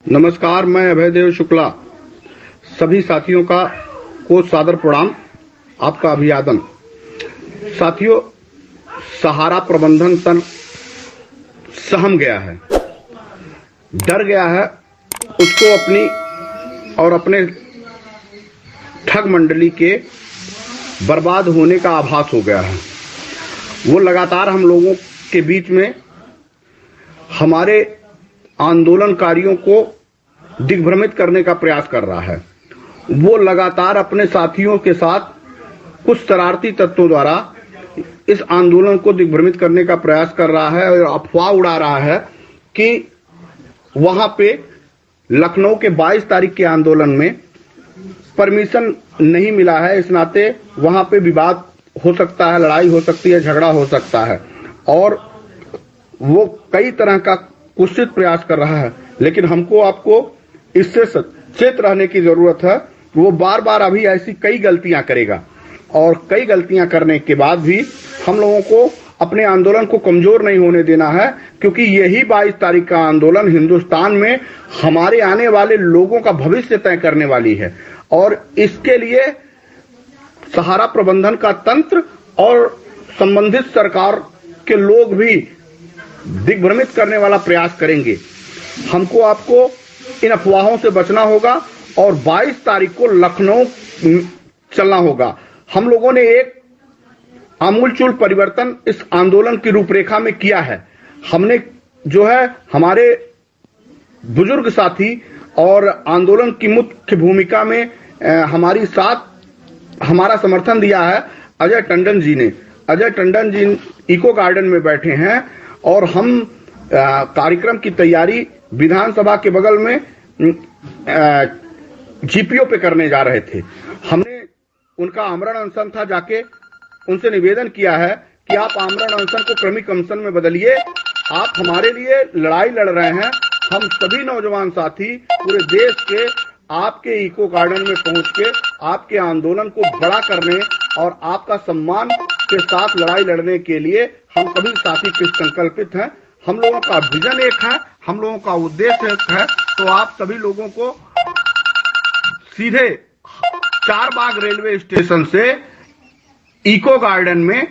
नमस्कार, मैं अभयदेव शुक्ला सभी साथियों को सादर प्रणाम, आपका अभिवादन। साथियों, सहारा प्रबंधन तन सहम गया है, डर गया है। उसको अपनी और अपने ठग मंडली के बर्बाद होने का आभास हो गया है। वो लगातार हम लोगों के बीच में हमारे आंदोलनकारियों को दिग्भ्रमित करने का प्रयास कर रहा है। वो लगातार अपने साथियों के साथ कुछ शरारती तत्वों द्वारा इस आंदोलन को दिग्भ्रमित करने का प्रयास कर रहा है और अफवाह उड़ा रहा है कि वहां पे लखनऊ के 22 तारीख के आंदोलन में परमिशन नहीं मिला है। इस नाते वहां पे विवाद हो सकता है, लड़ाई हो सकती है, झगड़ा हो सकता है और वो कई तरह का कुत्सित प्रयास कर रहा है। लेकिन हमको आपको इससे सचेत रहने की जरूरत है। वो बार बार अभी ऐसी कई गलतियां करेगा और कई गलतियां करने के बाद भी हम लोगों को अपने आंदोलन को कमजोर नहीं होने देना है, क्योंकि यही 22 तारीख का आंदोलन हिंदुस्तान में हमारे आने वाले लोगों का भविष्य तय करने वाली है। और इसके लिए सहारा प्रबंधन का तंत्र और संबंधित सरकार के लोग भी दिग्भ्रमित करने वाला प्रयास करेंगे। हमको आपको इन अफवाहों से बचना होगा और 22 तारीख को लखनऊ चलना होगा। हम लोगों ने एक आमूलचूल परिवर्तन इस आंदोलन की रूपरेखा में किया है। हमने जो है हमारे बुजुर्ग साथी और आंदोलन की मुख्य भूमिका में हमारा समर्थन दिया है अजय टंडन जी ने। अजय टंडन जी इको गार्डन में बैठे हैं और हम कार्यक्रम की तैयारी विधानसभा के बगल में जीपीओ पे करने जा रहे थे। हमने उनका आमरण अनशन था, जाके उनसे निवेदन किया है कि आप आमरण अनशन को क्रमिक अनशन में बदलिए। आप हमारे लिए लड़ाई लड़ रहे हैं। हम सभी नौजवान साथी पूरे देश के आपके इको गार्डन में पहुंच के आपके आंदोलन को बड़ा करने और आपका सम्मान के साथ लड़ाई लड़ने के लिए हम सभी साथी संकल्पित हैं। हम लोगों का विजन एक है, हम लोगों का उद्देश्य एक है। तो आप सभी लोगों को सीधे चारबाग रेलवे स्टेशन से इको गार्डन में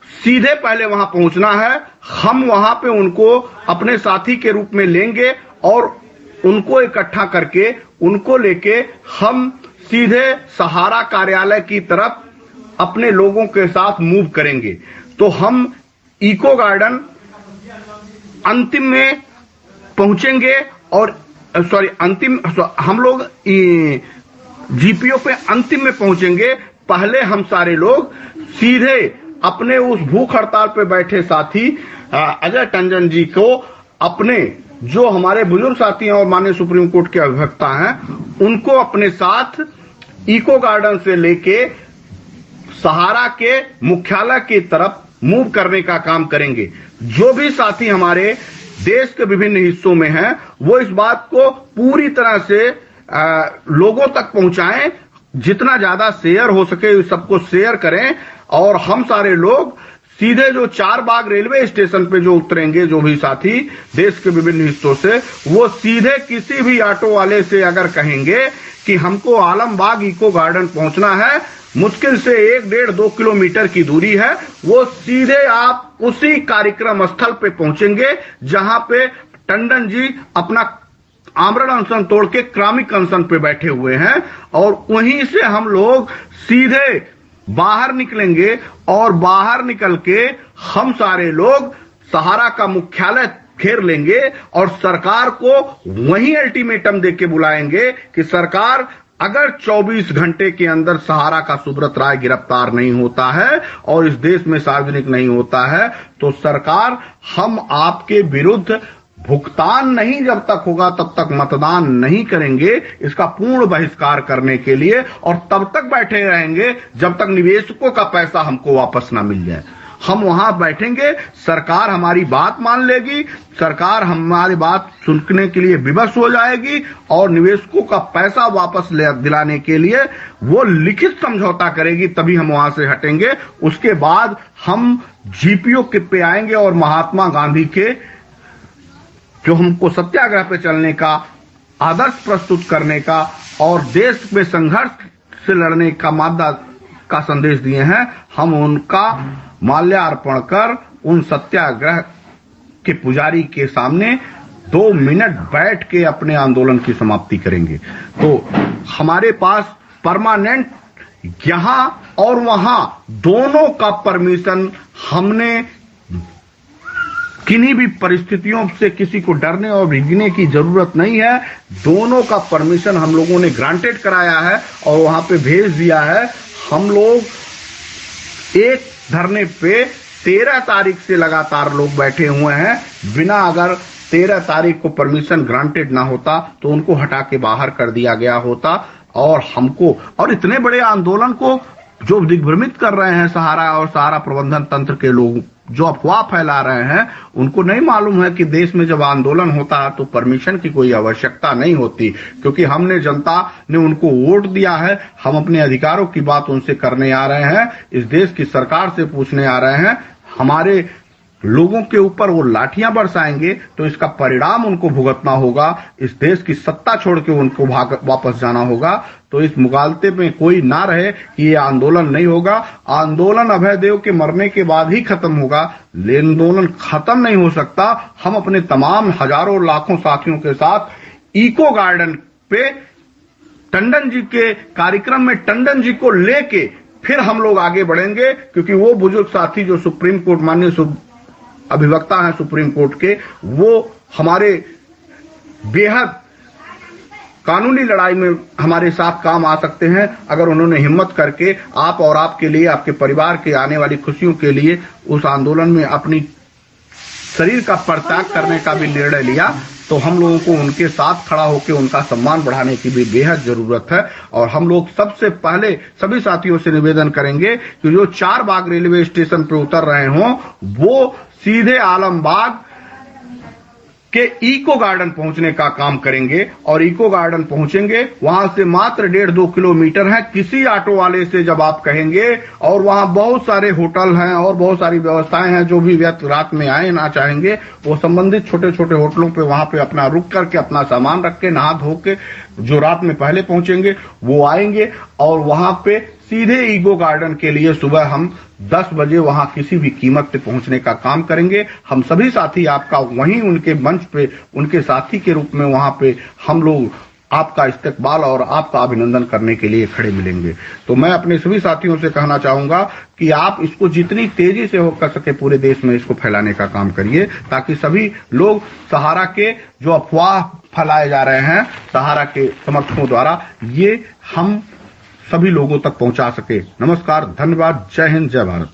सीधे पहले वहां पहुंचना है। हम वहां पे उनको अपने साथी के रूप में लेंगे और उनको इकट्ठा करके उनको लेके हम सीधे सहारा कार्यालय की तरफ अपने लोगों के साथ मूव करेंगे। तो हम इको गार्डन अंतिम में पहुंचेंगे और हम लोग जीपीओ पे अंतिम में पहुंचेंगे। पहले हम सारे लोग सीधे अपने उस भूख हड़ताल पे बैठे साथी अजय टंडन जी को, अपने जो हमारे बुजुर्ग साथी हैं और माननीय सुप्रीम कोर्ट के अधिवक्ता हैं, उनको अपने साथ इको गार्डन से लेके सहारा के मुख्यालय की तरफ मूव करने का काम करेंगे। जो भी साथी हमारे देश के विभिन्न हिस्सों में हैं, वो इस बात को पूरी तरह से लोगों तक पहुंचाएं। जितना ज्यादा शेयर हो सके सबको शेयर करें और हम सारे लोग सीधे जो चारबाग रेलवे स्टेशन पे जो उतरेंगे, जो भी साथी देश के विभिन्न हिस्सों से, वो सीधे किसी भी ऑटो वाले से अगर कहेंगे कि हमको आलमबाग इको गार्डन पहुंचना है, मुश्किल से 1-1.5-2 किलोमीटर की दूरी है, वो सीधे आप उसी कार्यक्रम स्थल पे पहुंचेंगे जहां पे टंडन जी अपना आमरण अनशन तोड़ के क्रमिक अनशन पे बैठे हुए हैं। और वहीं से हम लोग सीधे बाहर निकलेंगे और बाहर निकल के हम सारे लोग सहारा का मुख्यालय घेर लेंगे और सरकार को वहीं अल्टीमेटम देके बुलाएंगे कि सरकार, अगर 24 घंटे के अंदर सहारा का सुब्रत राय गिरफ्तार नहीं होता है और इस देश में सार्वजनिक नहीं होता है, तो सरकार, हम आपके विरुद्ध भुगतान नहीं जब तक होगा तब तक मतदान नहीं करेंगे, इसका पूर्ण बहिष्कार करने के लिए, और तब तक बैठे रहेंगे जब तक निवेशकों का पैसा हमको वापस ना मिल जाए। हम वहां बैठेंगे, सरकार हमारी बात मान लेगी, सरकार हमारी बात सुनने के लिए विवश हो जाएगी और निवेशकों का पैसा वापस दिलाने के लिए वो लिखित समझौता करेगी, तभी हम वहां से हटेंगे। उसके बाद हम जीपीओ पे आएंगे और महात्मा गांधी के जो हमको सत्याग्रह पे चलने का आदर्श प्रस्तुत करने का और देश में संघर्ष से लड़ने का मादा का संदेश दिए हैं, हम उनका माल्यार्पण कर उन सत्याग्रह के पुजारी के सामने 2 मिनट बैठ के अपने आंदोलन की समाप्ति करेंगे। तो हमारे पास परमानेंट यहां और वहां दोनों का परमिशन, हमने किन्हीं भी परिस्थितियों से किसी को डरने और भीगने की जरूरत नहीं है। दोनों का परमिशन हम लोगों ने ग्रांटेड कराया है और वहां पे भेज दिया है। हम लोग एक धरने पे 13 तारीख से लगातार लोग बैठे हुए हैं। बिना अगर 13 तारीख को परमिशन ग्रांटेड ना होता तो उनको हटा के बाहर कर दिया गया होता। और हमको और इतने बड़े आंदोलन को जो दिग्भ्रमित कर रहे हैं सहारा और सहारा प्रबंधन तंत्र के लोग, जो अफवाह फैला रहे हैं, उनको नहीं मालूम है कि देश में जब आंदोलन होता है तो परमिशन की कोई आवश्यकता नहीं होती, क्योंकि हमने जनता ने उनको वोट दिया है। हम अपने अधिकारों की बात उनसे करने आ रहे हैं, इस देश की सरकार से पूछने आ रहे हैं। हमारे लोगों के ऊपर वो लाठियां बरसाएंगे तो इसका परिणाम उनको भुगतना होगा। इस देश की सत्ता छोड़ के उनको वापस जाना होगा। तो इस मुगालते में कोई ना रहे कि ये आंदोलन नहीं होगा। आंदोलन अभय देव के मरने के बाद ही खत्म होगा, लेकिन आंदोलन खत्म नहीं हो सकता। हम अपने तमाम हजारों लाखों साथियों के साथ इको गार्डन पे टंडन जी के कार्यक्रम में टंडन जी को लेके फिर हम लोग आगे बढ़ेंगे, क्योंकि वो बुजुर्ग साथी जो सुप्रीम कोर्ट माननीय अभिवक्ता हैं सुप्रीम कोर्ट के, वो हमारे बेहद कानूनी लड़ाई में हमारे साथ काम आ सकते हैं अगर उन्होंने हिम्मत करके आप और आपके लिए, आपके परिवार के आने वाली खुशियों के लिए उस आंदोलन में अपनी शरीर का परित्याग करने का भी निर्णय लिया। तो हम लोगों को उनके साथ खड़ा होकर उनका सम्मान बढ़ाने की भी बेहद जरूरत है। और हम लोग सबसे पहले सभी साथियों से निवेदन करेंगे कि जो 4 बाग रेलवे स्टेशन पर उतर रहे हों वो सीधे आलमबाग के इको गार्डन पहुंचने का काम करेंगे। और इको गार्डन पहुंचेंगे, वहां से मात्र 1.5-2 किलोमीटर है। किसी ऑटो वाले से जब आप कहेंगे, और वहां बहुत सारे होटल हैं और बहुत सारी व्यवस्थाएं हैं, जो भी व्यक्ति रात में आए ना चाहेंगे वो संबंधित छोटे छोटे होटलों पे वहां पे अपना रुक करके अपना सामान रख के नहा धो के जो रात में पहले पहुंचेंगे वो आएंगे। और वहां पे सीधे इको गार्डन के लिए सुबह हम 10 बजे वहां किसी भी कीमत पे पहुंचने का काम करेंगे। हम सभी साथी आपका वहीं उनके मंच पे उनके साथी के रूप में वहां पे हम लोग आपका इस्तकबाल और आपका अभिनंदन करने के लिए खड़े मिलेंगे। तो मैं अपने सभी साथियों से कहना चाहूंगा कि आप इसको जितनी तेजी से हो कर सके पूरे देश में इसको फैलाने का काम करिए, ताकि सभी लोग सहारा के जो अफवाह फैलाए जा रहे हैं सहारा के समर्थकों द्वारा, ये हम सभी लोगों तक पहुंचा सके। नमस्कार, धन्यवाद, जय हिंद, जय भारत।